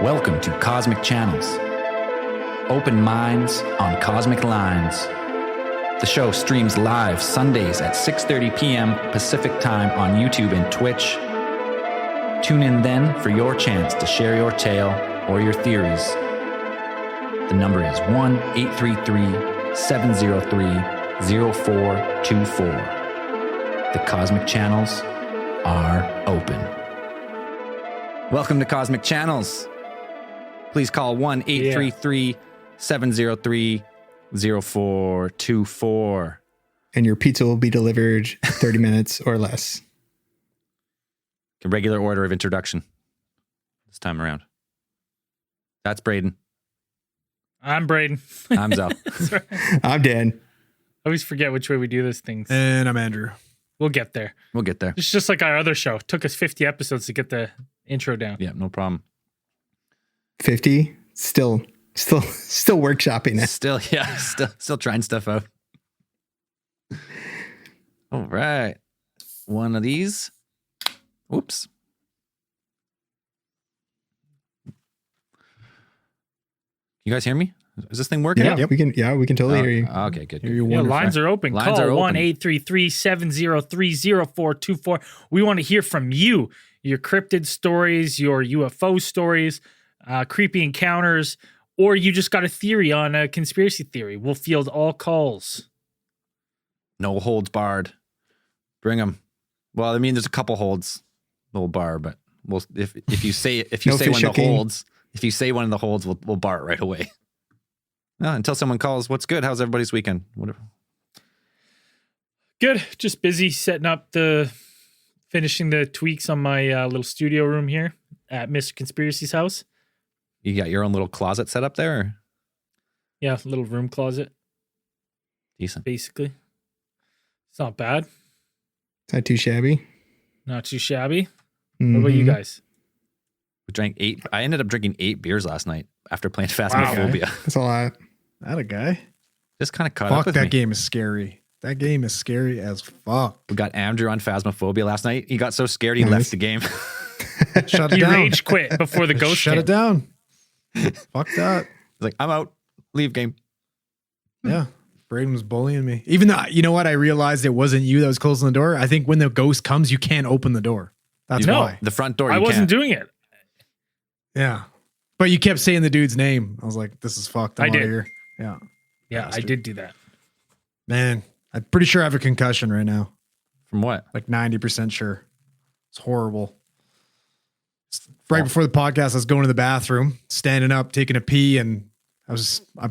Welcome to Cosmic Channels. Open minds on cosmic lines. The show streams live Sundays at 6:30 p.m. Pacific Time on YouTube and Twitch. Tune in then for your chance to share your tale or your theories. The number is 1-833-703-0424. The Cosmic Channels are open. Welcome to Cosmic Channels. Please call 1-833-703-0424. And your pizza will be delivered 30 minutes or less. A regular order of introduction this time around. That's Braden. I'm Braden. I'm Zell. Right. I'm Dan. I always forget which way we do these things. And I'm Andrew. We'll get there. We'll get there. It's just like our other show. It took us 50 episodes to get the intro down. Yeah, no problem. 50? Still workshopping it. Still trying stuff out. All right. One of these. Whoops. You guys hear me? Is this thing working? Yeah, we can totally hear you. Okay, good. Yeah, lines are open. Lines Call are open. 1-833-703-0424. We want to hear from you. Your cryptid stories, your UFO stories, creepy encounters, or you just got a theory on a conspiracy theory. We'll field all calls. No holds barred. Bring them. Well, I mean, there's a couple holds, little bar, but we'll if you say No say one of the fishing. holds, if you say one of the holds, we'll bar it right away. Until someone calls, what's good? How's everybody's weekend? Whatever. Good. Just busy finishing the tweaks on my little studio room here at Mr. Conspiracy's house. You got your own little closet set up there? Or? Yeah, little room closet, Decent. basically. It's not bad. Is that too shabby? Not too shabby. What about you guys? We drank 8. I ended up drinking 8 beers last night after playing Phasmophobia. That's a lot. That a guy? Just kind of caught up Fuck, with that me. game is scary. That game is scary as fuck. We got Andrew on Phasmophobia last night. He got so scared he Nice. left the game. Shut it He down. rage quit before the ghost Shut came. it down. Fuck that. He's like, I'm out. Leave game. Yeah. Braden was bullying me. Even though, you know what? I realized it wasn't you that was closing the door. I think when the ghost comes, you can't open the door. That's No. why. The front door. I you wasn't can't. doing it. Yeah. But you kept saying the dude's name. I was like, this is fucked. I'm I out did. of here. Yeah. Yeah, Bastard. I did do that. Man, I'm pretty sure I have a concussion right now. From what? Like 90% sure. It's horrible. Right before the podcast, I was going to the bathroom, standing up, taking a pee, and I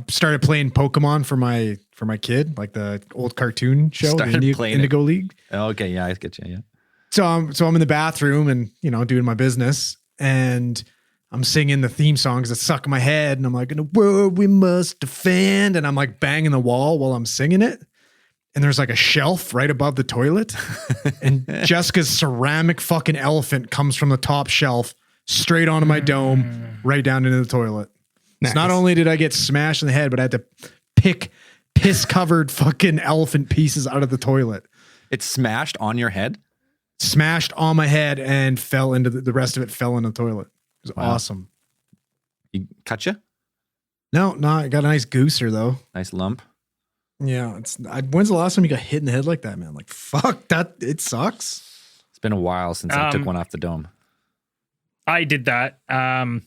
started playing Pokemon for my kid, like the old cartoon show, Started the playing Indigo League. Okay, yeah, I get you. Yeah. So I'm in the bathroom and doing my business, and I'm singing the theme songs that suck in my head, and I'm like, in a world we must defend, and I'm like banging the wall while I'm singing it. And there's like a shelf right above the toilet, and Jessica's ceramic fucking elephant comes from the top shelf straight onto my dome, right down into the toilet. Nice. So not only did I get smashed in the head, but I had to pick piss-covered fucking elephant pieces out of the toilet. It smashed on your head? Smashed on my head and fell into the rest of it fell in the toilet. It was Wow. awesome. You cut you? No, I got a nice gooser though. Nice lump. Yeah, when's the last time you got hit in the head like that, man? Like, fuck, it sucks. It's been a while since I took one off the dome. I did that. I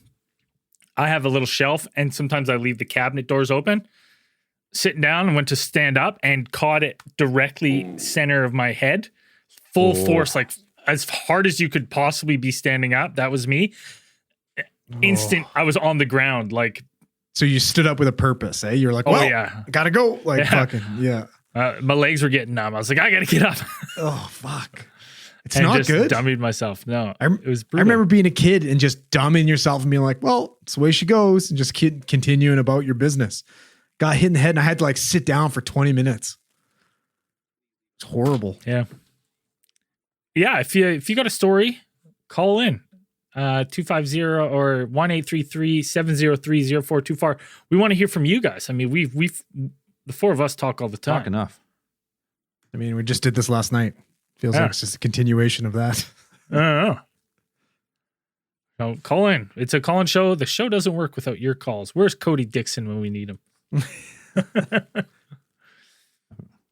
have a little shelf, and sometimes I leave the cabinet doors open. Sitting down and went to stand up and caught it directly center of my head. Full force, like as hard as you could possibly be standing up. That was me. Instant, I was on the ground. Like, So you stood up with a purpose, eh? You're like, well, yeah. I gotta go. Like, Yeah. fucking, yeah. My legs were getting numb. I was like, I gotta get up. Oh, fuck. It's And not just good. dummied myself. No, it was I brutal. remember being a kid and just dumbing yourself and being like, well, it's the way she goes, and just continuing about your business. Got hit in the head and I had to like sit down for 20 minutes. It's horrible. Yeah. Yeah. If you got a story, call in 250 or 1-833-703-0424. We want to hear from you guys. I mean, we've the four of us talk all the time. Talk enough. I mean, we just did this last night. Feels Yeah. like it's just a continuation of that. I don't know. No, call in. It's a call-in show. The show doesn't work without your calls. Where's Cody Dixon when we need him?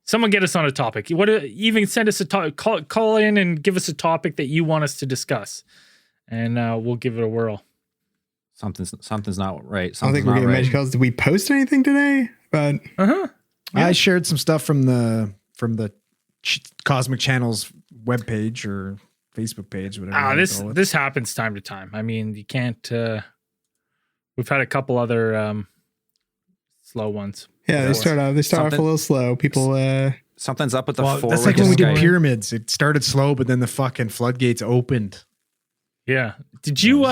Someone get us on a topic. Even send us a topic. Call in and give us a topic that you want us to discuss, and we'll give it a whirl. Something's not right. I don't think we're getting magic calls. Did we post anything today? But Yeah. I shared some stuff from the Cosmic Channel's webpage or Facebook page, whatever. This happens time to time. I mean, you can't. We've had a couple other slow ones. yeah, they start off a little slow. People. Something's up with the forward. That's like when we did Skype. pyramids. It started slow, but then the fucking floodgates opened. Yeah. Did you,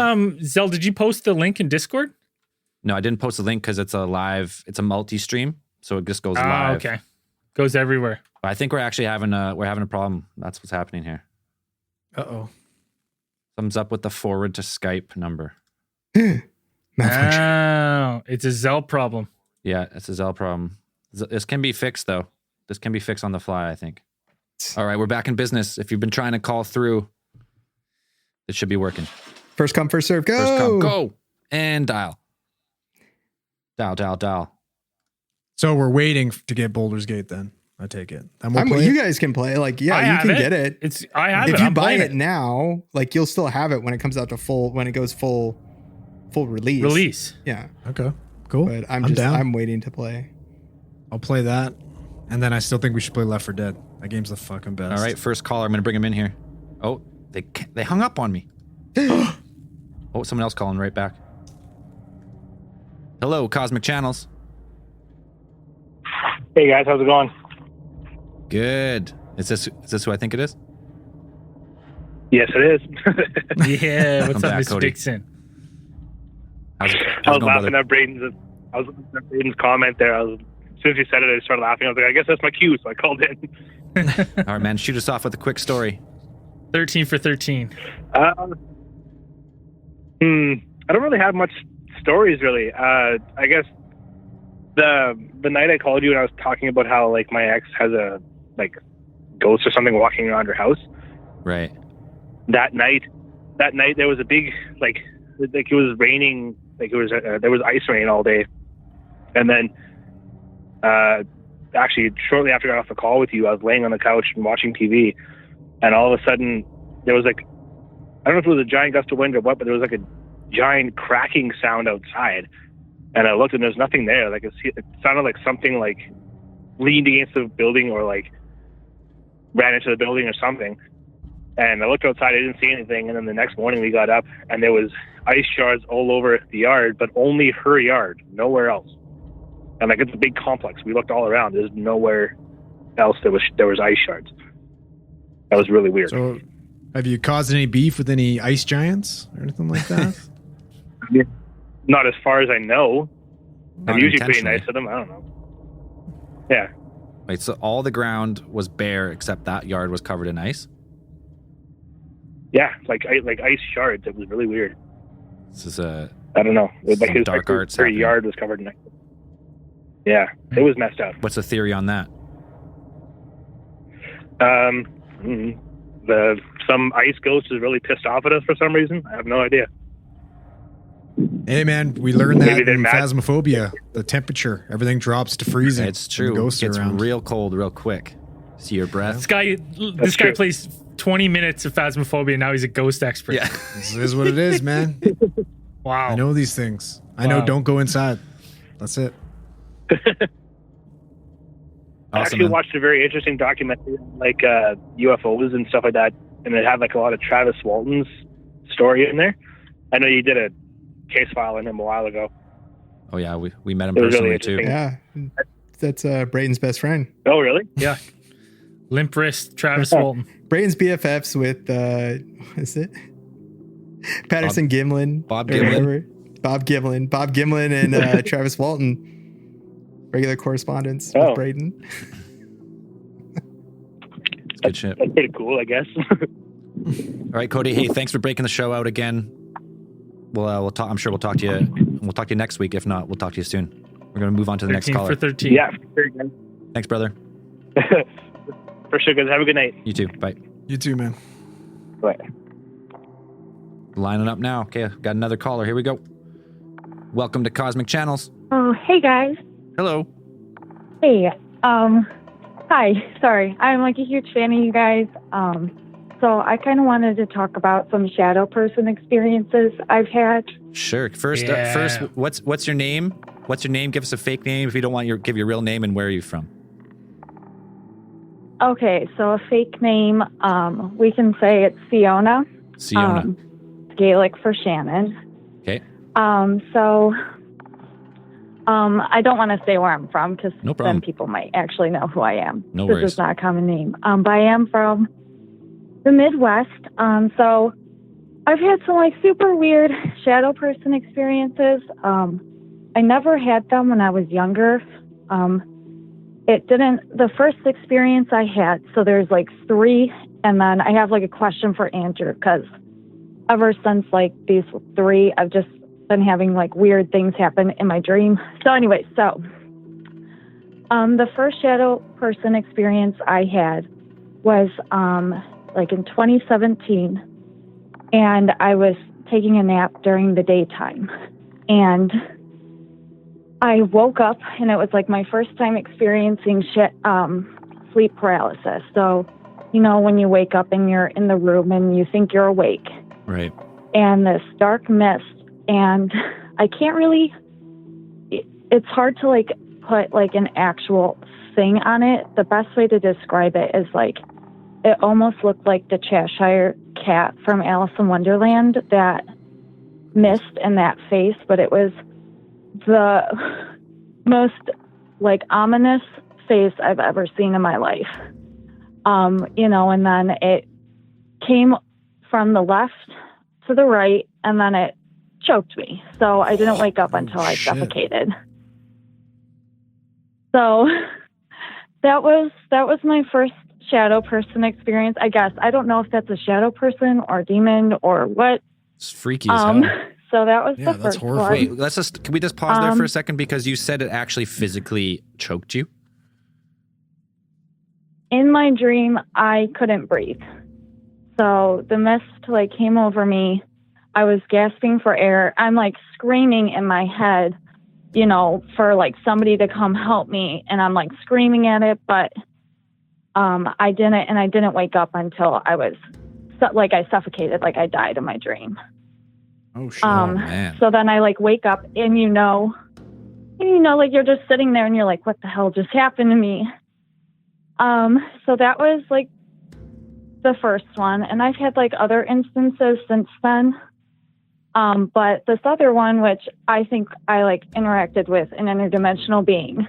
Zell? Did you post the link in Discord? No, I didn't post the link because it's a multi-stream, so it just goes live. Okay. Goes everywhere. But I think we're actually having a problem. That's what's happening here. Uh-oh. Something's up with the forward to Skype number. Malfunction. Oh, it's a Zell problem. Yeah, it's a Zell problem. This can be fixed though. This can be fixed on the fly, I think. All right, we're back in business. If you've been trying to call through, it should be working. First come, first serve. Go. First come, go, and dial. Dial. So we're waiting to get Boulder's Gate then. I take it. And we'll play You it? guys can play. Like, I yeah, you have can it. get it. I have it. If you I'm buy playing it now, like you'll still have it when it comes out to when it goes full release. Release. Yeah. Okay, cool. But I'm down. waiting to play. I'll play that. And then I still think we should play Left 4 Dead. That game's the fucking best. All right, first caller. I'm going to bring him in here. Oh, they hung up on me. Oh, someone else calling right back. Hello, Cosmic Channels. Hey guys, how's it going? Good. Is this who I think it is? Yes, it is. Yeah. What's Welcome up, back, Mr. Cody. Dixon? How's I it was going, laughing brother? at Braden's comment there. As soon as he said it, I started laughing. I was like, I guess that's my cue, so I called in. All right, man. Shoot us off with a quick story. 13 for 13. I don't really have much stories, really. I guess the night I called you and I was talking about how like my ex has a like ghost or something walking around her house. Right. That night there was a big like it was raining, like it was there was ice rain all day, and then actually shortly after I got off the call with you, I was laying on the couch and watching TV, and all of a sudden there was like, I don't know if it was a giant gust of wind or what, but there was like a giant cracking sound outside, and I looked and there's nothing there. Like it sounded like something like leaned against the building or like ran into the building or something. And I looked outside, I didn't see anything. And then the next morning we got up and there was ice shards all over the yard, but only her yard, nowhere else. And like, it's a big complex. We looked all around. There's nowhere else there was ice shards. That was really weird. So have you caused any beef with any ice giants or anything like that? Not as far as I know. Not I'm usually pretty intentionally. nice to them. I don't know. Yeah. Right. So all the ground was bare except that yard was covered in ice. Yeah. Like ice shards. It was really weird. This is a I don't know. Like Some his dark her arts happening. yard was covered in ice. Yeah. It was messed up. What's the theory on that? Some ice ghost is really pissed off at us for some reason. I have no idea. Hey man, we learned Maybe that they're in mad. Phasmophobia. The temperature, everything drops to freezing. It's when true. the ghosts It are gets around. real cold real quick. See your breath. This guy true. plays 20 minutes of Phasmophobia, and now he's a ghost expert. Yeah. This is what it is, man. Wow. I know these things. I know Wow. don't go inside. That's it. I Awesome, actually man. watched a very interesting documentary on like UFOs and stuff like that, and it had like a lot of Travis Walton's story in there. I know you did a case file on him a while ago. Oh yeah, we met him It was really personally too. interesting. Yeah. That's Brayden's best friend. Oh, really? Yeah. Limp wrist, Travis Walton. Brayden's BFFs with what is it? Patterson Gimlin. Bob or Gimlin. whatever. Bob Gimlin and Travis Walton. Regular correspondence Oh. with Brayden. It's good shit. That's pretty cool, I guess. All right, Cody. Hey, thanks for breaking the show out again. We'll talk. I'm sure we'll talk to you. We'll talk to you next week. If not, we'll talk to you soon. We're gonna move on to the next 13 caller. for 13. Yeah, for sure, guys. Thanks, brother. For sure, guys. Have a good night. You too. Bye. You too, man. Bye. lining up now. Okay, got another caller. Here we go. Welcome to Cosmic Channels. Oh, hey guys. Hello. Hey. Hi. Sorry. I'm like a huge fan of you guys. So I kind of wanted to talk about some shadow person experiences I've had. Sure. First, Yeah. what's your name? What's your name? Give us a fake name if you don't want give your real name, and where are you from? Okay, so a fake name, we can say it's Fiona. Siona. Gaelic for Shannon. Okay. I don't want to say where I'm from because No problem. then people might actually know who I am. No This worries. is not a common name. But I am from the Midwest. So I've had some like super weird shadow person experiences. I never had them when I was younger. The first experience I had, so there's like 3, and then I have like a question for Andrew because ever since like these 3, I've just been having like weird things happen in my dream. So anyway, the first shadow person experience I had was like in 2017, and I was taking a nap during the daytime, and I woke up, and it was like my first time experiencing sleep paralysis. So, you know, when you wake up and you're in the room and you think you're awake, Right. and this dark mist, and I can't really, it's hard to like put like an actual thing on it. The best way to describe it is like, it almost looked like the Cheshire cat from Alice in Wonderland, that mist and that face, but it was the most like ominous face I've ever seen in my life. You know, and then it came from the left to the right, and then it choked me. So I didn't wake up until I suffocated. So that was my first shadow person experience, I guess. I don't know if that's a shadow person or demon or what. It's freaky as hell. So that was the that's first horrifying. one. Wait, can we just pause there for a second, because you said it actually physically choked you? In my dream, I couldn't breathe. So the mist like came over me. I was gasping for air. I'm like screaming in my head, you know, for like somebody to come help me. And I'm like screaming at it, but I didn't wake up until I was like I suffocated, like I died in my dream. Oh shit. Oh, man. So then I like wake up, and you know, like you're just sitting there and you're like, what the hell just happened to me? So that was like the first one, and I've had like other instances since then. But this other one, which I think I like interacted with an interdimensional being.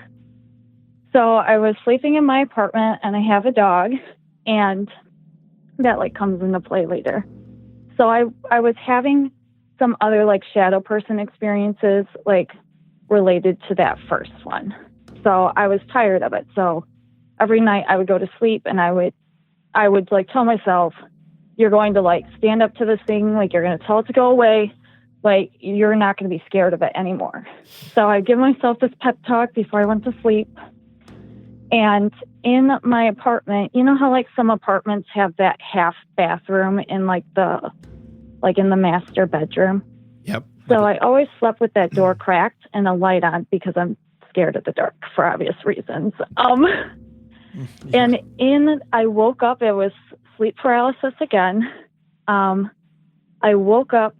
So I was sleeping in my apartment, and I have a dog, and that like comes into play later. So I was having some other like shadow person experiences like related to that first one. So I was tired of it. So every night I would go to sleep, and I would like tell myself, you're going to like stand up to this thing, like you're going to tell it to go away, like you're not going to be scared of it anymore. So I give myself this pep talk before I went to sleep. And in my apartment, you know how like some apartments have that half bathroom in like in the master bedroom? Yep. So I always slept with that door cracked and a light on because I'm scared of the dark for obvious reasons. And I woke up, it was sleep paralysis again. I woke up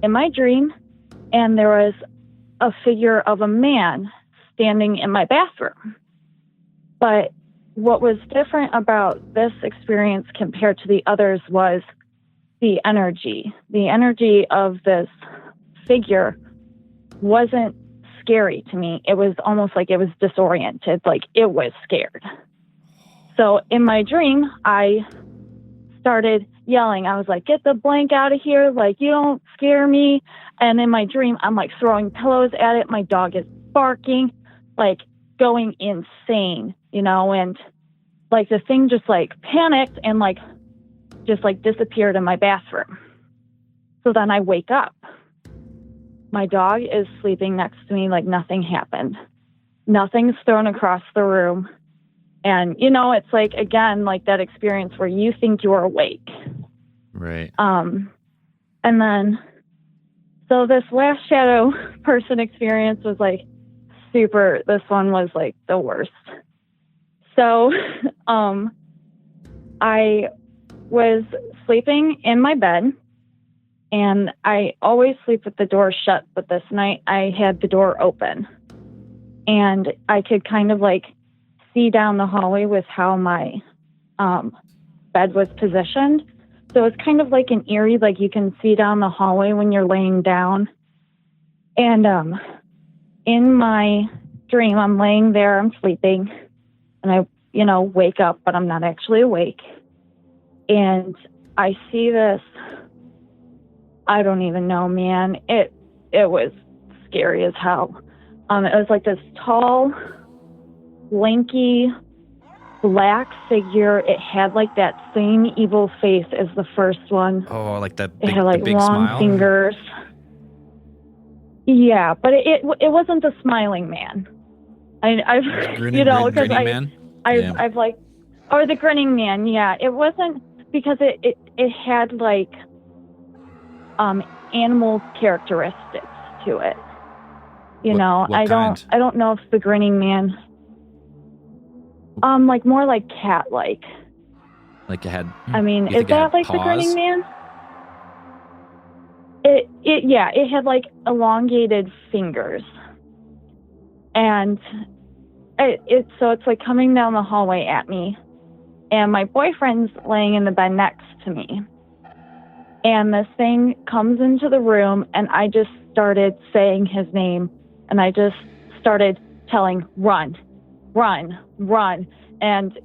in my dream, and there was a figure of a man standing in my bathroom. But what was different about this experience compared to the others was the energy. The energy of this figure wasn't scary to me. It was almost like it was disoriented, like it was scared. So in my dream, I started yelling. I was like, get the blank out of here. Like, you don't scare me. And in my dream, I'm like throwing pillows at it. My dog is barking, like going insane, you know, and like the thing just like panicked and like just like disappeared in my bathroom. So then I wake up. My dog is sleeping next to me like nothing happened. Nothing's thrown across the room. And, you know, it's like, again, like that experience where you think you're awake. Right. And then, so this last shadow person experience was like this one was like the worst. So, I was sleeping in my bed, and I always sleep with the door shut, but this night I had the door open, and I could kind of like see down the hallway with how my bed was positioned. So it's kind of like an eerie, like you can see down the hallway when you're laying down. And in my dream, I'm laying there, I'm sleeping, and I, wake up, but I'm not actually awake. And I see this, I don't even know, man. It was scary as hell. It was like this tall, lanky, black figure. It had like that same evil face as the first one. Oh, like the It had like big long smile? fingers. Yeah, but it wasn't the smiling man. I've Grinning because man? I've like, or the grinning man. Yeah, it wasn't, because it had like animal characteristics to it. What I kind? don't know if the grinning man, like more like cat-like. Like it had. I mean, You is think it had that like the paws? grinning man? It had like elongated fingers, and so it's like coming down the hallway at me, and my boyfriend's laying in the bed next to me, and this thing comes into the room, and I just started saying his name, and I just started telling, run, run, run, and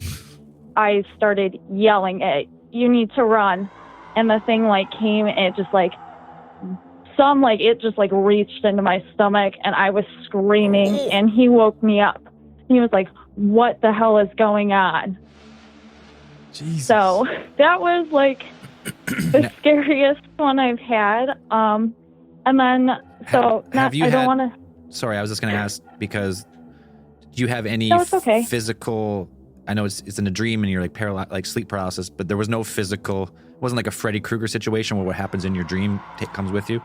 I started yelling, you need to run, and the thing like came, and it just like it just like reached into my stomach, and I was screaming, and he woke me up. He was like, what the hell is going on? Jesus. So that was like the scariest one I've had. And then, so have you I don't had- want to. Sorry, I was just going to ask, because do you have any No, it's okay. physical? I know it's in a dream and you're like sleep paralysis, but there was no physical. It wasn't like a Freddy Krueger situation where what happens in your dream comes with you.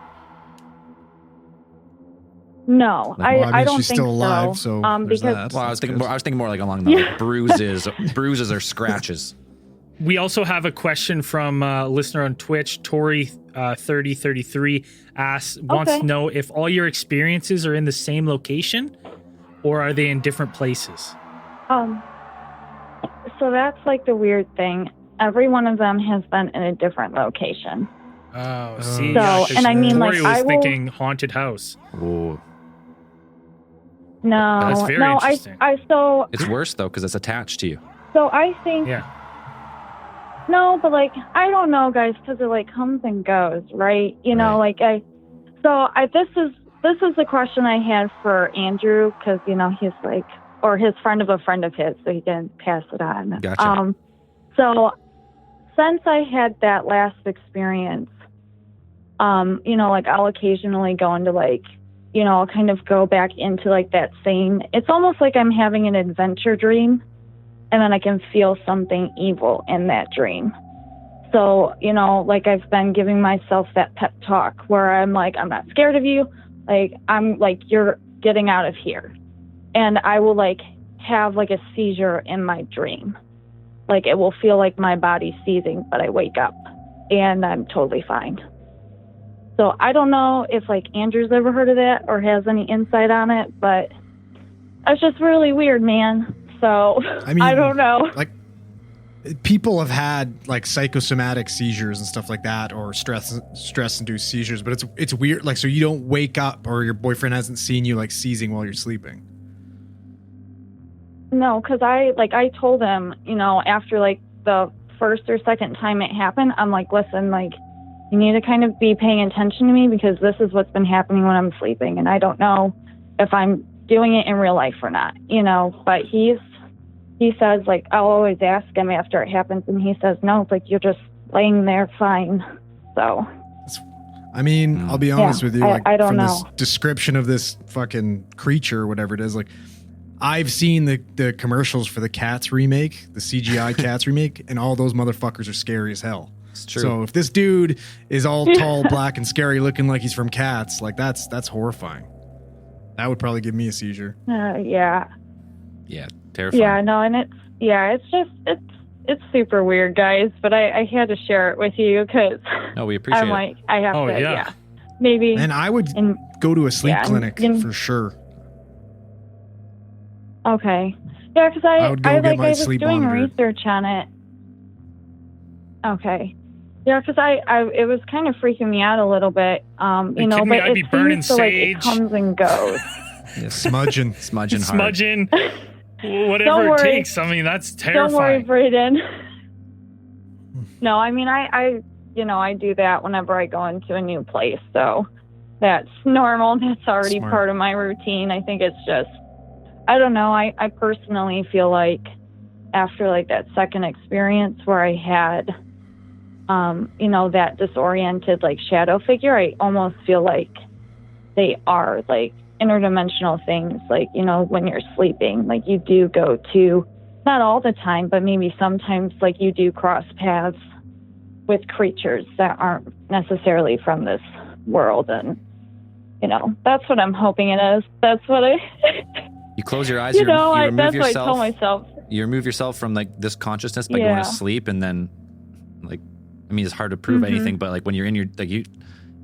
No, Well, I don't she's think still alive, so there's because that. Well, I was thinking more like along the like bruises or scratches. We also have a question from a listener on Twitch, Tori 3033 wants to know if all your experiences are in the same location or are they in different places? So that's like the weird thing. Every one of them has been in a different location. Oh, see. So, 'cause and I mean, Tori like, was thinking haunted house. Oh, No, That's very no, interesting. So it's worse though because it's attached to you. I think Yeah. no, but like I don't know, guys, because it like comes and goes, right? Right. This is the question I had for Andrew, because he's like, or his friend of a friend of his, so he can pass it on. Gotcha. So since I had that last experience, like I'll occasionally go into like, I'll kind of go back into like that same, it's almost like I'm having an adventure dream, and then I can feel something evil in that dream. So, like I've been giving myself that pep talk where I'm like, I'm not scared of you. Like, I'm like, you're getting out of here. And I will like have like a seizure in my dream. Like it will feel like my body's seizing, but I wake up and I'm totally fine. So I don't know if like Andrew's ever heard of that or has any insight on it, but it's just really weird, man. So I mean, I don't know. Like, people have had like psychosomatic seizures and stuff like that, or stress-induced seizures, but it's weird. Like, so you don't wake up, or your boyfriend hasn't seen you like seizing while you're sleeping. No, because I told him, after like the first or second time it happened, I'm like, listen, like you need to kind of be paying attention to me because this is what's been happening when I'm sleeping, and I don't know if I'm doing it in real life or not, but he says, like, I'll always ask him after it happens, and he says, no, it's like, you're just laying there fine. So. I mean, I'll be honest with you. Like, I don't from know. this description of this fucking creature, whatever it is, like, I've seen the commercials for the Cats remake, the CGI Cats remake, and all those motherfuckers are scary as hell. It's true. So if this dude is all tall, black, and scary, looking like he's from Cats, like that's horrifying. That would probably give me a seizure. Yeah. Yeah, terrifying. Yeah, no, and it's super weird, guys, but I had to share it with you because No, we appreciate I'm it. like, I have to, yeah. yeah. Maybe. And I would in- go to a sleep yeah, clinic in- for sure. Okay. Yeah, because I would go get my I was sleep doing monitored. research on it. Okay. Yeah, because it was kind of freaking me out a little bit. You know, kidding me? but I'd be it burning seems to, like, it sage. comes and goes. Yeah, smudging. Smudging hard. Smudging, Don't whatever it worry. takes. I mean, that's Don't worry, terrifying. Braden. No, I mean, I do that whenever I go into a new place. So that's normal. That's already Smart. part of my routine. I think it's just, I don't know. I personally feel like after like that second experience where I had, that disoriented like shadow figure, I almost feel like they are like interdimensional things. Like, when you're sleeping, like you do go to, not all the time, but maybe sometimes like you do cross paths with creatures that aren't necessarily from this world. And, that's what I'm hoping it is. That's what You close your eyes, you you remove that's what I yourself. told myself. You remove yourself from like this consciousness by going Yeah. to sleep, and then like, I mean, it's hard to prove Mm-hmm. anything, but like when you're in your, like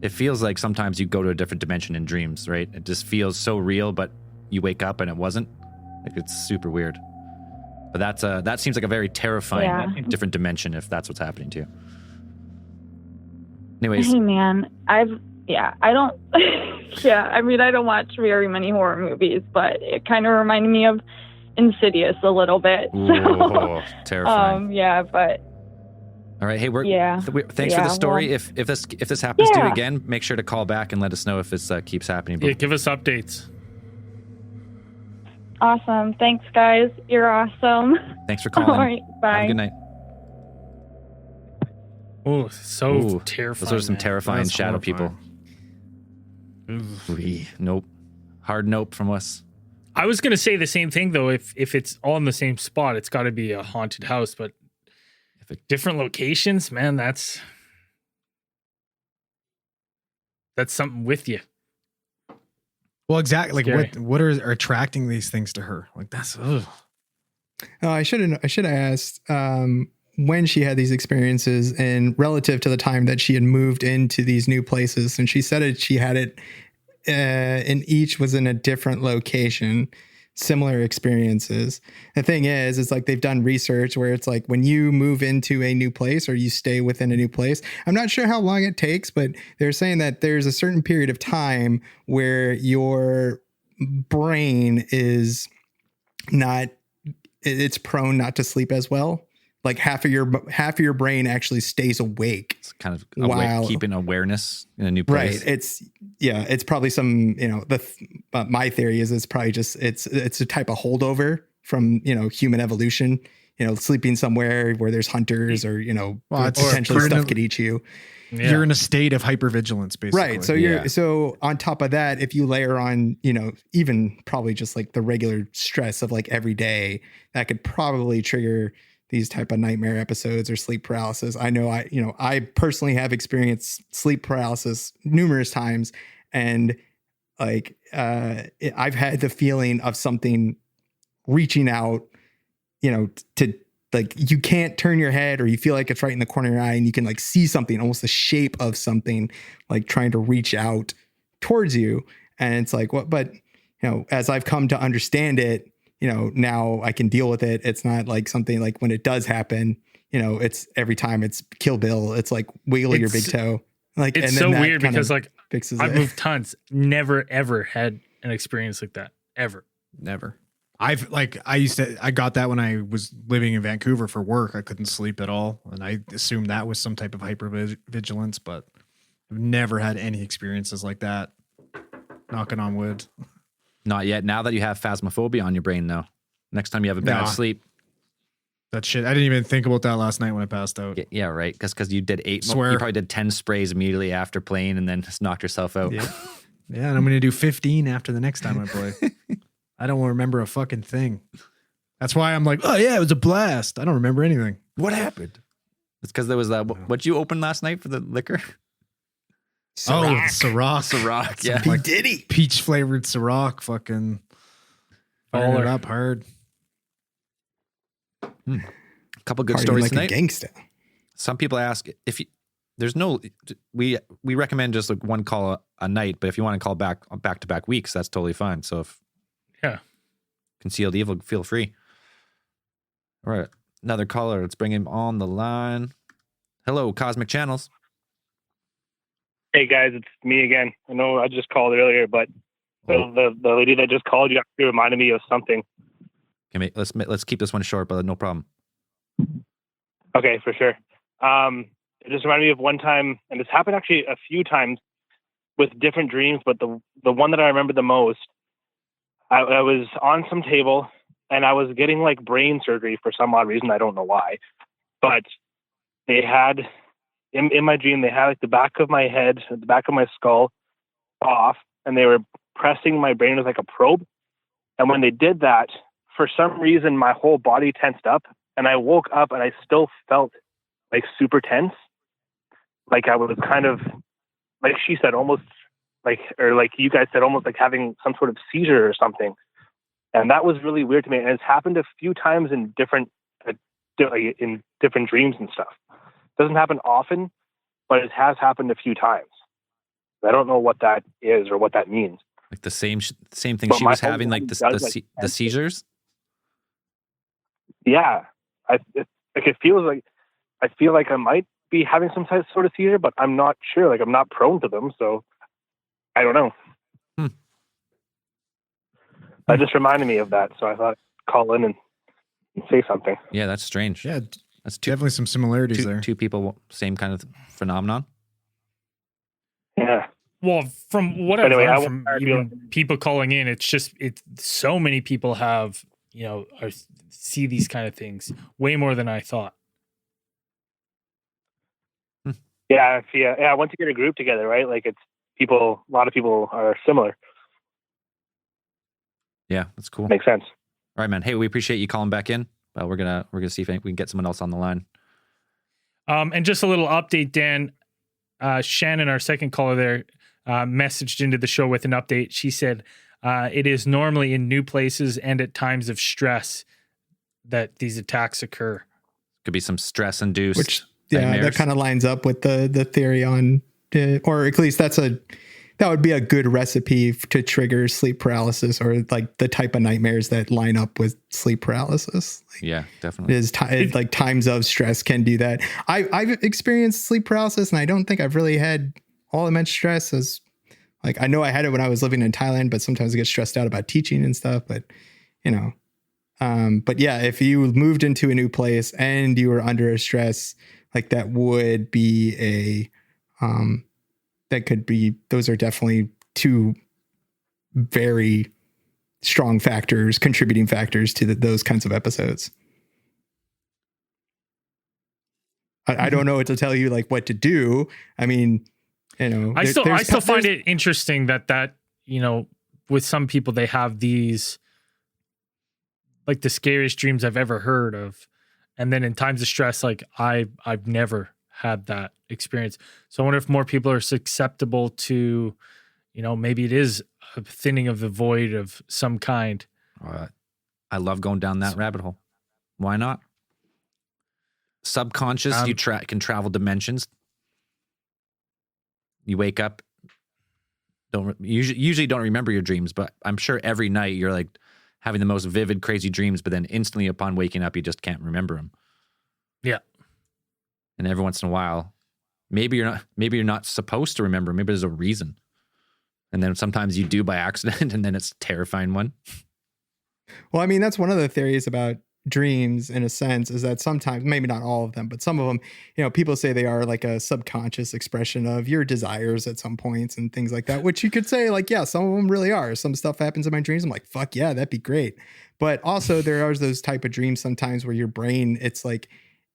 it feels like sometimes you go to a different dimension in dreams, right? It just feels so real, but you wake up and it wasn't. Like it's super weird. But that seems like a very terrifying different dimension if that's what's happening to you. Anyways, Hey man, I don't I mean, I don't watch very many horror movies, but it kind of reminded me of Insidious a little bit. ooh, terrifying. But All right, hey, thanks for Yeah, the story. well, If this happens to you Yeah. again, make sure to call back and let us know if this keeps happening. Yeah, give us updates. awesome. Thanks guys. You're awesome. Thanks for calling. All right, bye. Have a good night. Oh, so Ooh, terrifying. Those are some man. terrifying That's shadow horrifying. people. Nope. Hard nope from us. I was gonna say the same thing though. If it's all in the same spot, it's got to be a haunted house. But different locations, man, that's something with you. Well, exactly. Like Scary. what are attracting these things to her? Like that's ugh. Oh, I should have asked when she had these experiences and relative to the time that she had moved into these new places. And she said it, she had it and each was in a different location, similar experiences. The thing is, it's like they've done research where it's like when you move into a new place or you stay within a new place, I'm not sure how long it takes, but they're saying that there's a certain period of time where your brain is not, it's prone not to sleep as well. Like half of your brain actually stays awake. It's kind of While- keeping awareness in a new place. Right. It's probably some, my theory is it's probably just, it's a type of holdover from, human evolution, sleeping somewhere where there's hunters or, Well, it's potentially pretty- stuff could eat you. Yeah. You're in a state of hypervigilance, basically. Right. So so on top of that, if you layer on, even probably just like the regular stress of like every day, that could probably trigger these type of nightmare episodes or sleep paralysis. I know I personally have experienced sleep paralysis numerous times, and like I've had the feeling of something reaching out, to like, you can't turn your head or you feel like it's right in the corner of your eye and you can like see something, almost the shape of something like trying to reach out towards you. And it's like, what, but as I've come to understand it, now I can deal with it. It's not like something like when it does happen, it's every time it's Kill Bill. It's like wiggle your big toe. Like, It's and then so that weird kind because of like fixes I've it. moved tons, never ever had an experience like that ever. Never. I got that when I was living in Vancouver for work. I couldn't sleep at all. And I assumed that was some type of hypervigilance, but I've never had any experiences like that. Knocking on wood. Not yet. Now that you have phasmophobia on your brain, though, next time you have a bad Nah. sleep, That shit. I didn't even think about that last night when I passed out. yeah, right. Because you did you Swear. probably did 10 sprays immediately after playing and then just knocked yourself out. Yeah. Yeah, and I'm going to do 15 after the next time I play. I don't remember a fucking thing. That's why I'm like, oh yeah, it was a blast. I don't remember anything. What happened? It's because there was that. What you opened last night for the liquor? Oh, Ciroc. Ciroc, yeah. P. Diddy. Peach flavored Ciroc. Fucking firing it Baller. up hard. A couple good Partying stories like tonight. a gangsta. Some people ask if you, there's no. We recommend just like one call a night, but if you want to call back to back weeks, that's totally fine. So if concealed evil, feel free. All right, another caller. Let's bring him on the line. Hello, Cosmic Channels. Hey guys, it's me again. I know I just called earlier, but the lady that just called you actually reminded me of something. Okay, let's keep this one short, but no problem. Okay, for sure. It just reminded me of one time, and it's happened actually a few times with different dreams, but the one that I remember the most, I was on some table and I was getting like brain surgery for some odd reason. I don't know why, but they had in my dream, they had like the back of my head, the back of my skull off, and they were pressing my brain with like a probe. And when they did that, for some reason, my whole body tensed up, and I woke up and I still felt like super tense. Like I was kind of, like she said, almost like, or like you guys said, almost like having some sort of seizure or something. And that was really weird to me. And it's happened a few times in different dreams and stuff. It doesn't happen often, but it has happened a few times. I don't know what that is or what that means. Like the same thing But she my was whole having, like body the seizures. Yeah, it feels like I feel like I might be having some sort of seizure, but I'm not sure. Like I'm not prone to them, so I don't know. That just reminded me of that, so I thought I'd call in and say something. Yeah, that's strange. Yeah, that's definitely some similarities there. Two people, same kind of phenomenon. Yeah. Well, from what I've Anyway, learned from even people calling in, it's so many people have, see these kind of things way more than I thought. Yeah. Once you get a group together, right? Like a lot of people are similar. Yeah, that's cool. Makes sense. All right, man. Hey, we appreciate you calling back in. We're gonna see if we can get someone else on the line. And just a little update, Dan. Shannon, our second caller there, messaged into the show with an update. She said it is normally in new places and at times of stress that these attacks occur. Could be some stress induced. Which that kind of lines up with the theory on, or at least that would be a good recipe to trigger sleep paralysis, or like the type of nightmares that line up with sleep paralysis. Yeah, definitely. Like times of stress can do that. I've experienced sleep paralysis, and I don't think I've really had all that much stress. As like I know I had it when I was living in Thailand, but sometimes I get stressed out about teaching and stuff. But but yeah, if you moved into a new place and you were under a stress, like that would be those are definitely two very strong contributing factors to those kinds of episodes. I don't know what to tell you, like what to do. I mean, I still find it interesting that with some people, they have these, like the scariest dreams I've ever heard of. And then in times of stress, like I've never had that experience. So I wonder if more people are susceptible to, maybe it is a thinning of the void of some kind. I love going down that rabbit hole. Why not? Subconscious, you can travel dimensions. You wake up, usually don't remember your dreams, but I'm sure every night you're like having the most vivid, crazy dreams, but then instantly upon waking up, you just can't remember them. Yeah. And every once in a while, maybe you're not supposed to remember. Maybe there's a reason. And then sometimes you do by accident, and then it's a terrifying one. Well, I mean, that's one of the theories about dreams, in a sense, is that sometimes, maybe not all of them, but some of them, people say they are like a subconscious expression of your desires at some points and things like that, which you could say like, yeah, some of them really are. Some stuff happens in my dreams. I'm like, fuck yeah, that'd be great. But also there are those type of dreams sometimes where your brain, it's like,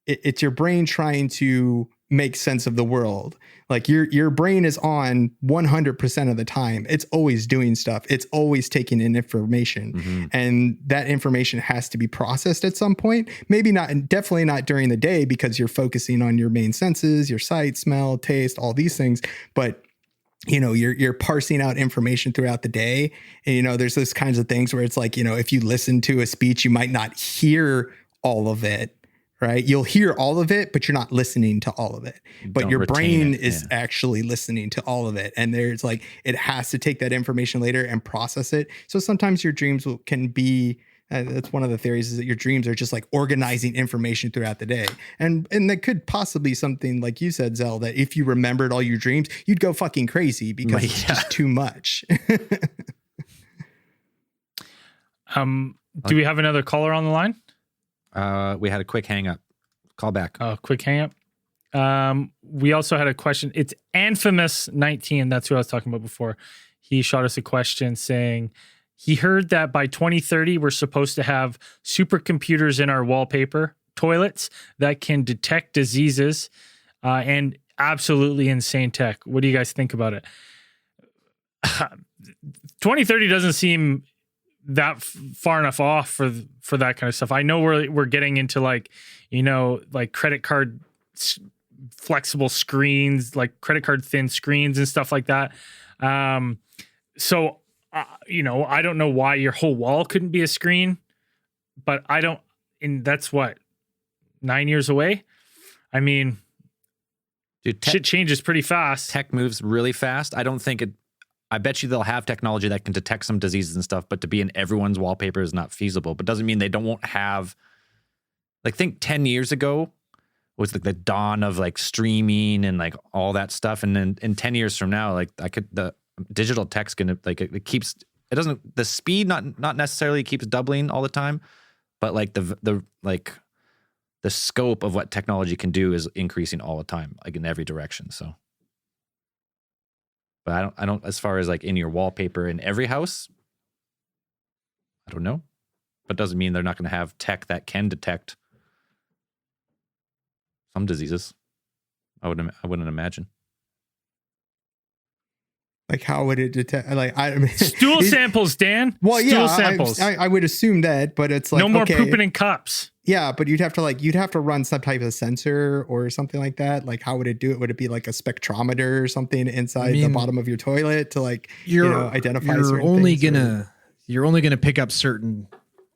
it's your brain trying to make sense of the world. Like your brain is on 100% of the time. It's always doing stuff. It's always taking in information, and that information has to be processed at some point. Maybe not, and definitely not during the day, because you're focusing on your main senses, your sight, smell, taste, all these things. But you're parsing out information throughout the day. And, there's those kinds of things where it's like, if you listen to a speech, you might not hear all of it, right? You'll hear all of it, but you're not listening to all of it. But your brain is actually listening to all of it. And there's like, it has to take that information later and process it. So sometimes your dreams can be, that's one of the theories, is that your dreams are just like organizing information throughout the day. And that could possibly something like you said, Zell, that if you remembered all your dreams, you'd go fucking crazy because it's just too much. Do we have another caller on the line? We had a quick hang up. Call back. Oh, quick hang up. We also had a question. It's Infamous 19. That's who I was talking about before. He shot us a question saying he heard that by 2030, we're supposed to have supercomputers in our wallpaper toilets that can detect diseases, and absolutely insane tech. What do you guys think about it? 2030 doesn't seem that far enough off for that kind of stuff. I know we're getting into like credit card flexible screens, like credit card thin screens and stuff like that. So I don't know why your whole wall couldn't be a screen, but that's what, 9 years away. I mean, dude, shit changes pretty fast. Tech moves really fast. I bet you they'll have technology that can detect some diseases and stuff, but to be in everyone's wallpaper is not feasible. But doesn't mean they won't have, like, think 10 years ago was like the dawn of like streaming and like all that stuff. And then in 10 years from now, like the digital tech's gonna, like, the speed not necessarily keeps doubling all the time, but like the scope of what technology can do is increasing all the time, like in every direction. So. But I don't, as far as like in your wallpaper in every house, I don't know. But doesn't mean they're not going to have tech that can detect some diseases. I wouldn't imagine. Like, how would it detect? Like, I mean, stool samples, Dan. Well, stool samples. I would assume that, but it's like, no more pooping in cups. Yeah, but you'd have to run some type of sensor or something like that. Like, how would it do it? Would it be like a spectrometer or something inside the bottom of your toilet to like identify? You're only gonna pick up certain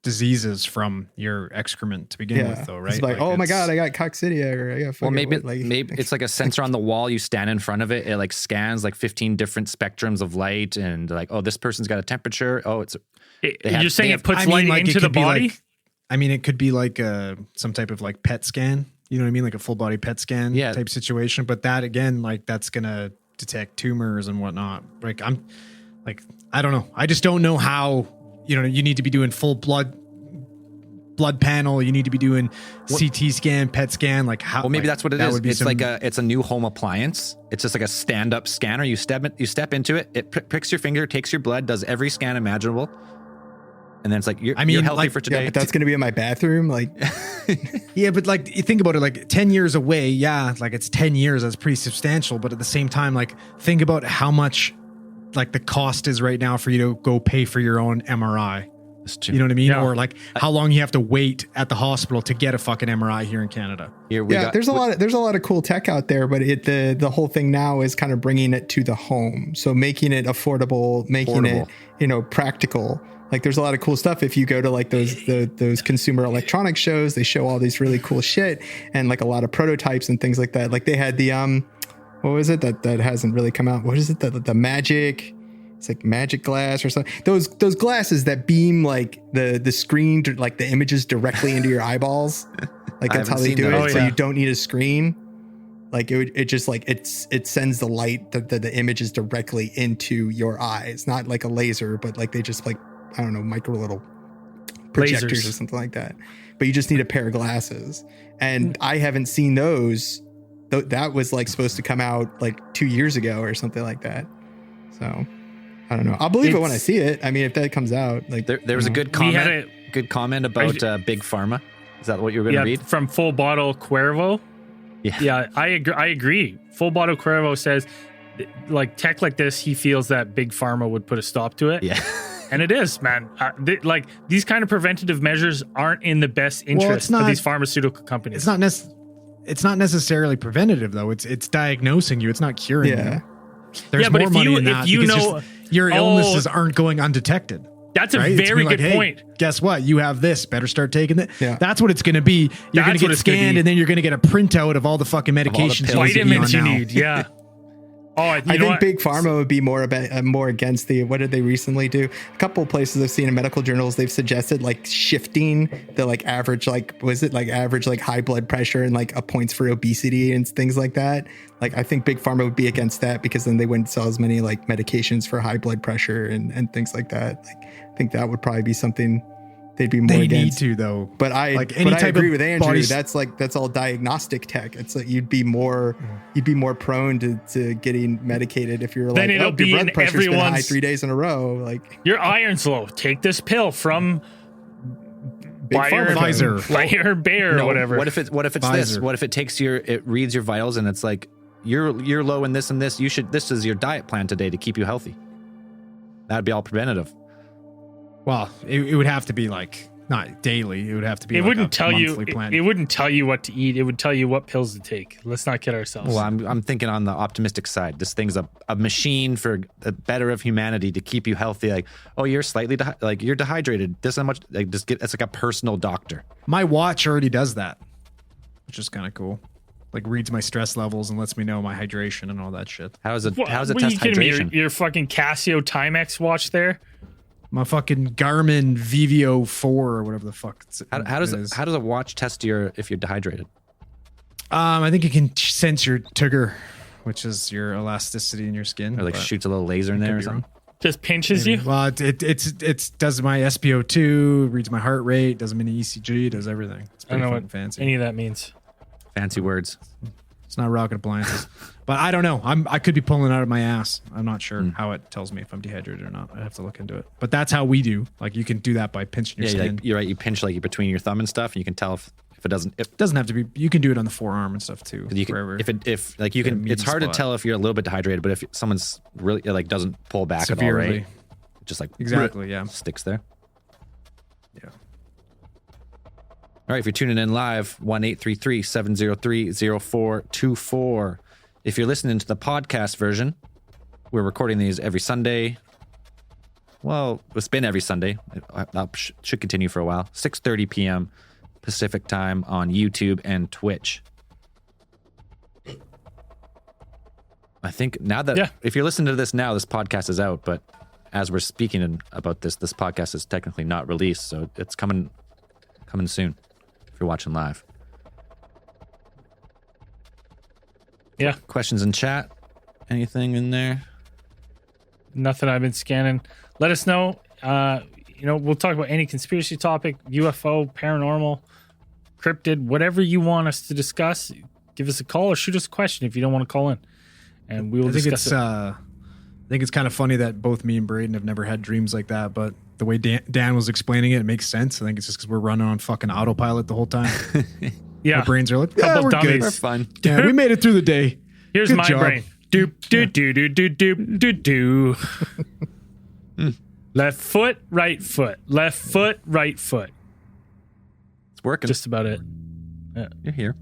diseases from your excrement to begin with, though, right? It's like, oh my god, I got coccidia, or I got. Well, maybe it's like a sensor on the wall. You stand in front of it. It like scans like 15 different spectrums of light, and like, oh, this person's got a temperature. Oh, you're saying it puts light into the body. It could be like some type of like PET scan. You know what I mean? Like a full body PET scan type situation. But that again, like that's gonna detect tumors and whatnot. Like I don't know. I just don't know how. You need to be doing full blood panel. You need to be doing CT scan, PET scan. Like how? Well, maybe that's what it is. It's like it's a new home appliance. It's just like a stand up scanner. You step into it. It pricks your finger, takes your blood, does every scan imaginable. And then it's like, you're healthy for today. Yeah, but that's going to be in my bathroom. Like, yeah, but like, you think about it, like 10 years away. Yeah. Like it's 10 years. That's pretty substantial. But at the same time, like think about how much like the cost is right now for you to go pay for your own MRI. You know what I mean? Yeah. Or like how long you have to wait at the hospital to get a fucking MRI here in Canada. There's a lot of cool tech out there, but the whole thing now is kind of bringing it to the home. So making it affordable, making it, practical. Like there's a lot of cool stuff. If you go to like those consumer electronics shows, they show all these really cool shit and like a lot of prototypes and things like that. Like they had the what was it that hasn't really come out? What is it? The magic? It's like magic glass or something. Those glasses that beam like the screen, like the images directly into your eyeballs. Like that's how they do it. So you don't need a screen. Like it just like it sends the light, the images directly into your eyes. Not like a laser, but like they just like, I don't know, micro little projectors or something like that. But you just need a pair of glasses. And I haven't seen those. That was like supposed to come out like 2 years ago or something like that. So I don't know. I'll believe it when I see it. I mean, if that comes out, like there was a good comment about Big Pharma. Is that what you were going to read? From Full Bottle Cuervo. Yeah, I agree. Full Bottle Cuervo says, like tech like this, he feels that Big Pharma would put a stop to it. Yeah. And it is, man. Like these kind of preventative measures aren't in the best interest of these pharmaceutical companies. It's not necessarily preventative though. It's diagnosing you. It's not curing you. There's but more money in that if you because know your illnesses aren't going undetected. That's a right? very good point. Guess what? You have this. Better start taking it. Yeah. That's what it's going to be. You're going to get scanned, and then you're going to get a printout of all the fucking medications, vitamins you need. Yeah. Oh, I think Big Pharma would be more against the. What did they recently do? A couple of places I've seen in medical journals, they've suggested like shifting the like average, like was it like average like high blood pressure and like a points for obesity and things like that. Like I think Big Pharma would be against that because then they wouldn't sell as many like medications for high blood pressure and things like that. Like I think that would probably be something they'd be more against. They need to though. But I agree with Andrew. That's all diagnostic tech. It's like you'd be more prone to getting medicated if you're then like, it'll be your blood in pressure's been high everyone's 3 days in a row. Like your iron's low. Take this pill from Pfizer. Bayer or whatever. What if it's Pfizer. this? What if it takes it reads your vitals and it's like you're low in this and this. This is your diet plan today to keep you healthy. That'd be all preventative. Well, it would have to be like not daily. It would have to be. It like wouldn't a tell you. monthly plan. It wouldn't tell you what to eat. It would tell you what pills to take. Let's not kid ourselves. Well, I'm thinking on the optimistic side. This thing's a machine for the better of humanity to keep you healthy. Like, oh, you're slightly you're dehydrated. This much. Like, it's like a personal doctor. My watch already does that, which is kind of cool. Like reads my stress levels and lets me know my hydration and all that shit. How's it What test are you kidding hydration? me? Your fucking Casio Timex watch there. My fucking Garmin VVO 4 or whatever the fuck. How does a watch test if you're dehydrated? I think it can sense your Tugger, which is your elasticity in your skin. Or like shoots a little laser in there or something? Just pinches you. Well, it does my SpO2, reads my heart rate, does a mini ECG, does everything. It's I don't pretty know fucking what fancy. any of that means. Fancy words. It's not rocket appliances. But I don't know. I could be pulling it out of my ass. I'm not sure how it tells me if I'm dehydrated or not. I have to look into it. But that's how we do. Like you can do that by pinching your skin. You're right. You pinch like between your thumb and stuff, and you can tell if it doesn't. It doesn't have to be. You can do it on the forearm and stuff too. You can, if like you can. It's hard to tell if you're a little bit dehydrated, but if someone's really like doesn't pull back severely. at all, right? Just like exactly, yeah, sticks there. Yeah. All right, if you're tuning in live, 1-833-703-0424. If you're listening to the podcast version, we're recording these every Sunday. Well, it's been every Sunday. That should continue for a while. 6:30 p.m. Pacific time on YouTube and Twitch. I think now that if you're listening to this now, this podcast is out, but as we're speaking about this podcast is technically not released, so it's coming soon if you're watching live. Yeah. Questions in chat? Anything in there? Nothing. I've been scanning. Let us know. We'll talk about any conspiracy topic, UFO, paranormal, cryptid, whatever you want us to discuss. Give us a call or shoot us a question if you don't want to call in, and we will discuss it. I think it's kind of funny that both me and Braden have never had dreams like that, but the way Dan was explaining it makes sense. I think it's just because we're running on fucking autopilot the whole time. Yeah. Our brains are like, Couple we're dummies. good. We're fun. Yeah, we made it through the day. Here's Good my job. brain. Doop, doop, doop, doop, doop, doop, doop. Left foot, right foot. Left foot, right foot. It's working. Just about it. Yeah. You're here.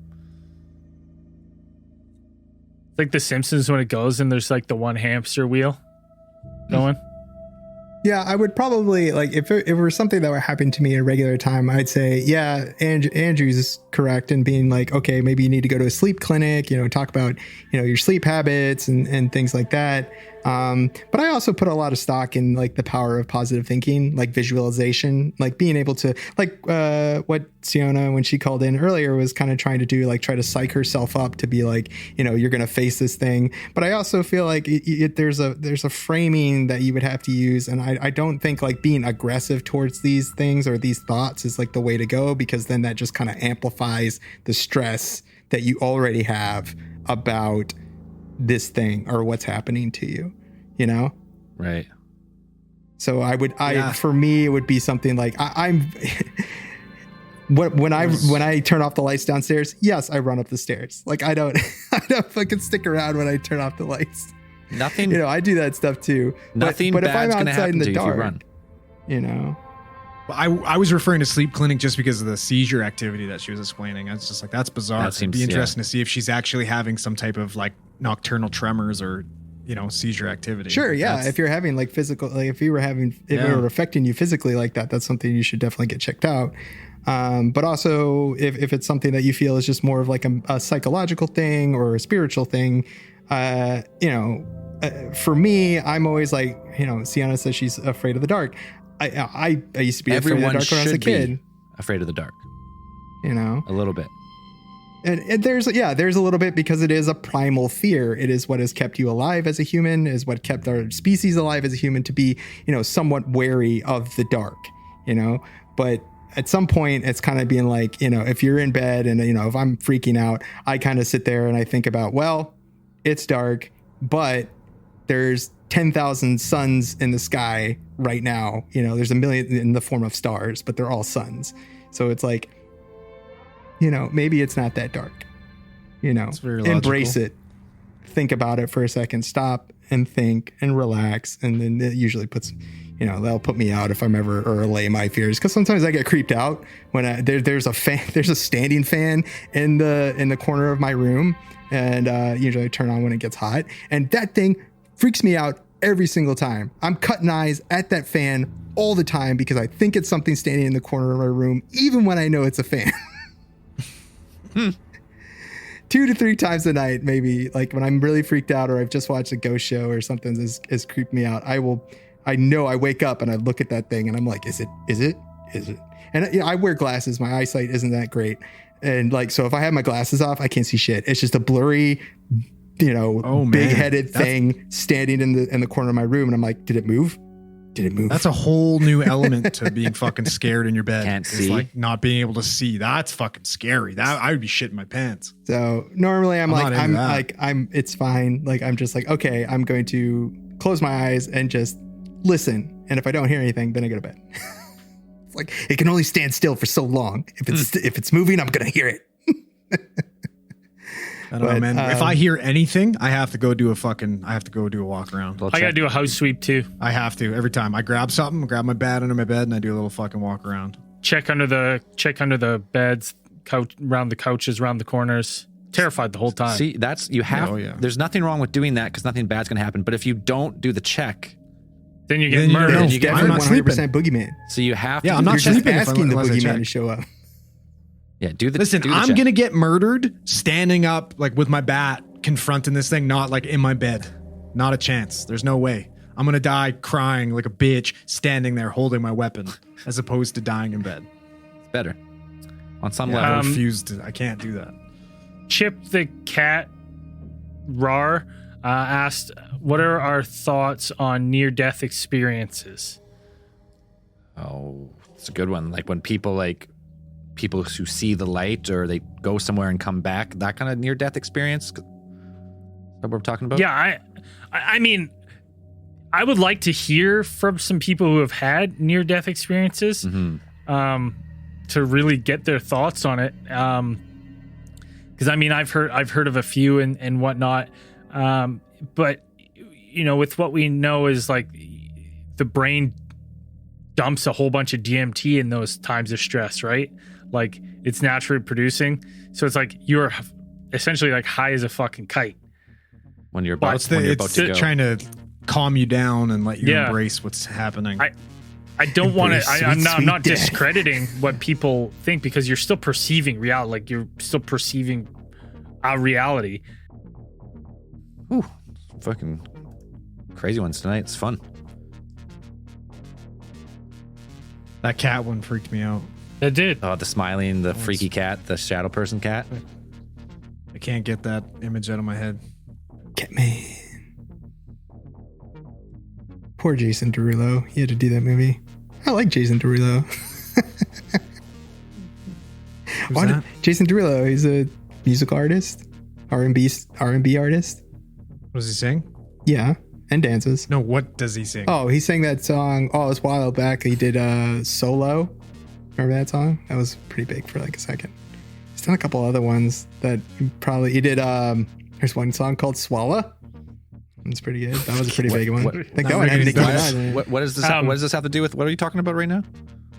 It's like The Simpsons when it goes and there's like the one hamster wheel going. Yeah, I would probably like if it were something that would happen to me at a regular time, I'd say, yeah, Andrew's correct in being like, okay, maybe you need to go to a sleep clinic, talk about, your sleep habits and things like that. But I also put a lot of stock in like the power of positive thinking, like visualization, like being able to like what Siona, when she called in earlier, was kind of trying to do, like try to psych herself up to be like, you're going to face this thing. But I also feel like there's a framing that you would have to use. And I don't think like being aggressive towards these things or these thoughts is like the way to go, because then that just kind of amplifies the stress that you already have about this thing or what's happening to you, Right. So for me, it would be something like I'm when I turn off the lights downstairs, yes, I run up the stairs. Like I don't fucking stick around when I turn off the lights. Nothing. You know, I do that stuff too. Nothing but if I'm bad's gonna outside in happen the to you if you dark, run. you know. I was referring to sleep clinic just because of the seizure activity that she was explaining. I was just like, that's bizarre. That seems- It'd be interesting to see if she's actually having some type of like nocturnal tremors or, you know, seizure activity. Sure, yeah. That's- If you're having like physical, like if it were affecting you physically like that, that's something you should definitely get checked out. But also, if it's something that you feel is just more of like a psychological thing or a spiritual thing, you know, for me, I'm always like, you know, Sienna says she's afraid of the dark. I used to be afraid of the dark when I was a kid. Afraid of the dark. You know, A little bit. and there's a little bit because it is a primal fear. It is what has kept you alive as a human, is what kept our species alive as a human, to be, you know, somewhat wary of the dark, you know. But at some point it's kind of being like, you know, if you're in bed and, you know, if I'm freaking out, I kind of sit there and I think about, well, it's dark, but there's 10,000 suns in the sky right now. You know, there's a million in the form of stars, but they're all suns. So it's like, you know, maybe it's not that dark, you know, It's very embrace logical. it. Think about it for a second, stop and think and relax. And then it usually puts, you know, that'll put me out if I'm ever, or allay my fears. Cause sometimes I get creeped out when there's a fan, there's a standing fan in the corner of my room. And usually I turn on when it gets hot, and that thing freaks me out every single time. I'm cutting eyes at that fan all the time because I think it's something standing in the corner of my room, even when I know it's a fan. 2 to 3 times a night, maybe, like when I'm really freaked out or I've just watched a ghost show or something has creeped me out. I know I wake up and I look at that thing and I'm like, is it? And you know, I wear glasses. My eyesight isn't that great. And like, so if I have my glasses off, I can't see shit. It's just a blurry, you know, big-headed thing standing in the corner of my room. And I'm like, did it move? Did it move? That's a whole new element to being fucking scared in your bed. Can't It's see. like not being able to see. That's fucking scary. That I would be shitting my pants. So normally not into that. it's fine. Like, I'm just like, okay, I'm going to close my eyes and just listen. And if I don't hear anything, then I go to bed. It's like, it can only stand still for so long. If it's moving, I'm going to hear it. I don't know, man. If I hear anything, I have to go do a walk around. I gotta do a house sweep too. I have to every time I grab something, grab my bat under my bed, and I do a little fucking walk around. Check under the beds, couch, around the couches, around the corners. Terrified the whole time. See, you have, Oh, yeah. there's nothing wrong with doing that because nothing bad's going to happen. But if you don't do the check, then you get Then you murdered. don't- you get I'm not 100% boogeyman. so you have Yeah, to I'm do not the You're check. just sleeping asking the unless I boogeyman check. to show up. Yeah, do the Listen, do the I'm check. gonna get murdered standing up, like with my bat, confronting this thing, not like in my bed. Not a chance. There's no way. I'm gonna die crying like a bitch, standing there holding my weapon, as opposed to dying in bed. It's better on some Yeah, level. I refuse to. I can't do that. Chip the cat Rar asked, what are our thoughts on near-death experiences? Oh, it's a good one. Like when people who see the light or they go somewhere and come back, that kind of near-death experience. Is that what we're talking about? Yeah, I mean, I would like to hear from some people who have had near-death experiences to really get their thoughts on it. Because I mean, I've heard of a few and whatnot, but you know, with what we know is like the brain dumps a whole bunch of DMT in those times of stress, right? Like it's naturally producing, so it's like you're essentially like high as a fucking kite. When you're about, It's to go. trying to calm you down and let you Yeah. embrace what's happening. I don't want Embrace to. I'm sweet not death. discrediting what people think because you're still perceiving reality. Like you're still perceiving our reality. Ooh, fucking crazy ones tonight. It's fun. That cat one freaked me out. That did. Oh, the smiling, the freaky cat, the shadow person cat. I can't get that image out of my head. Catman. Poor Jason Derulo. He had to do that movie. I like Jason Derulo. Who's that? Jason Derulo. He's a musical artist, R&B artist. What does he sing? Yeah, and dances. No, what does he sing? Oh, he sang that song. Oh, it was a while back. He did Solo. Remember that song? That was pretty big for like a second. He's done a couple other ones that he did. There's one song called Swallow. It's pretty good. That was a pretty big one. I think that one had Nicki Minaj in it. What does this have to do with? What are you talking about right now?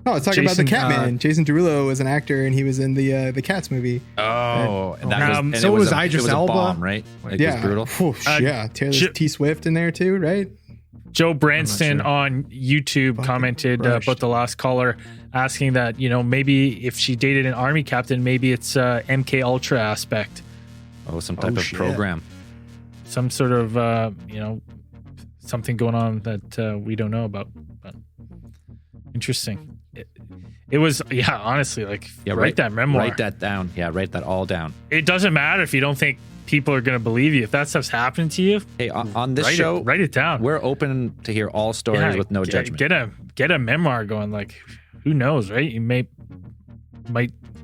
Oh, it's talking about the Catman. Jason Derulo was an actor, and he was in the Cats movie. Oh, and that was, so was it Idris was a Elba, bomb, right? Like, yeah, it was brutal. Yeah. Taylor T. Swift in there too, right? Joe Branston on YouTube Fucking commented crushed. about the last caller, asking that, you know, maybe if she dated an army captain, maybe it's MK Ultra aspect, Oh, some type of shit. program. some sort of you know, something going on that we don't know about. But interesting. It was, yeah, honestly, like, write that memoir. Write that down. Yeah, write that all down. It doesn't matter if you don't think people are going to believe you. If that stuff's happening to you, Hey, on this show, write it down. we're open to hear all stories Yeah, with no judgment. Get a memoir going. Like, who knows, right? You might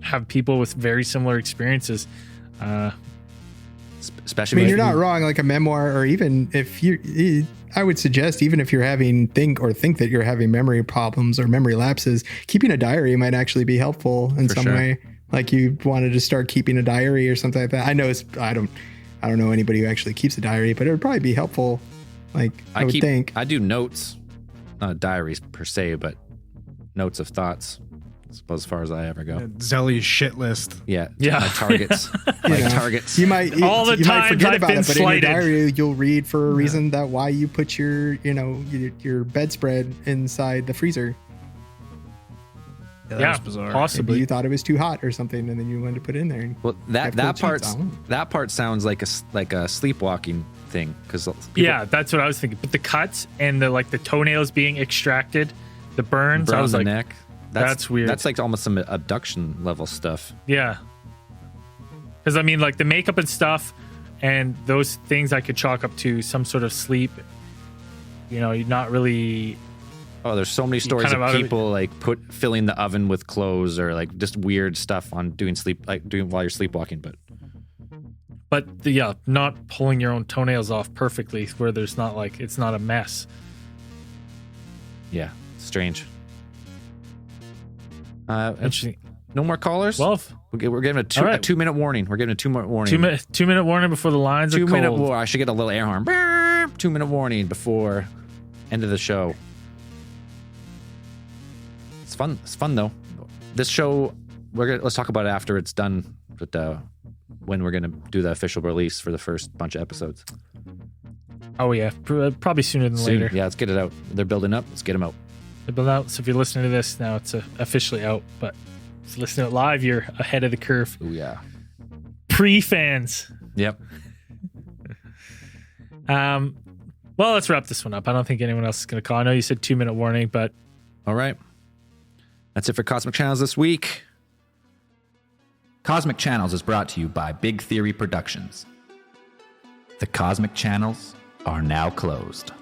have people with very similar experiences. Especially I mean, when you're not wrong. Like a memoir, or even if I would suggest, even if you're think that you're having memory problems or memory lapses, keeping a diary might actually be helpful in For some sure. way. Like you wanted to start keeping a diary or something like that. I know I don't know anybody who actually keeps a diary, but it would probably be helpful. Like I would think. I do notes, not diaries per se, but notes of thoughts. I suppose as far as I ever go. Zelly's shit list. Yeah, Yeah. my targets, my know. targets. You might All the you might times forget I've about been it, but slighted. in your diary you'll read for a reason that why you put your your bedspread inside the freezer. Yeah, Maybe possibly. you thought it was too hot or something, and then you wanted to put it in there. Well, Have that cold sheets part on. that part sounds like a sleepwalking thing because Yeah, that's what I was thinking. But the cuts and the toenails being extracted, the burns, I was the like, neck. that's weird. That's like almost some abduction level stuff. yeah. Because I mean, like the makeup and stuff, and those things I could chalk up to some sort of sleep. You know, you're not really. Oh, there's so many stories kind of of out of- people like filling the oven with clothes or like just weird stuff on doing while you're sleepwalking. But Not pulling your own toenails off perfectly, where there's not it's not a mess. yeah, strange. Interesting. No more callers. Well, We're giving All right. a 2 minute warning. We're giving a 2 minute warning. 2 minute warning before the lines are 2 cold. minute war. I should get a little air horn. 2 minute warning before end of the show. It's fun. It's fun though. This show, let's talk about it after it's done. But when we're gonna do the official release for the first bunch of episodes. Oh yeah, probably sooner than Soon. later. Yeah, let's get it out. They're building up. Let's get them out. They're built out. So if you're listening to this now, it's officially out. But if you listen to it live, you're ahead of the curve. Oh yeah. Pre-fans. Yep. Well, let's wrap this one up. I don't think anyone else is going to call. I know you said 2 minute warning, but All right. That's it for Cosmic Channels this week. Cosmic Channels is brought to you by Big Theory Productions. The Cosmic Channels are now closed.